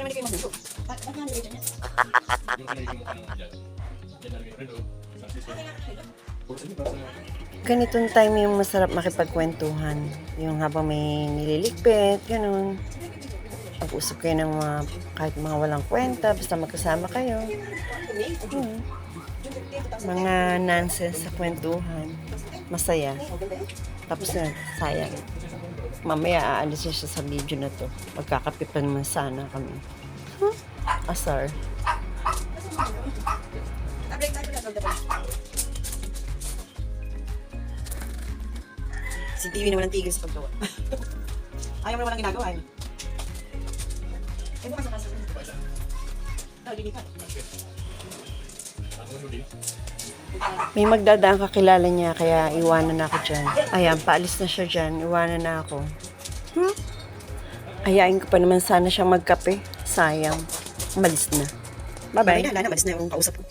naman kayo magulo. Ba't nga nilagay dyan yan? Ganitong time yung masarap makipagkwentuhan. Yung habang may nililigpit, ganun. Pag-usap kayo ng mga, kahit mga walang kwenta, basta magkasama kayo. Mga nonsense sa kwentuhan. Masaya. Tapos na, sayang. Mamaya aalis siya sa video na to. Magkakapipan naman sana kami. Asar. Si TV na walang tigil sa paggawa. Ayaw mo na walang ginagawa eh. Eh, bukas na kasi. Lilipat. May magdadaan kakilala niya, kaya iwanan na ako dyan. Ayan, paalis na siya dyan. Iwanan na ako. Ayain ko pa naman sana siyang magkape. Sayang. Umalis na. Bye-bye. Wala na, malis na yung kausap ko.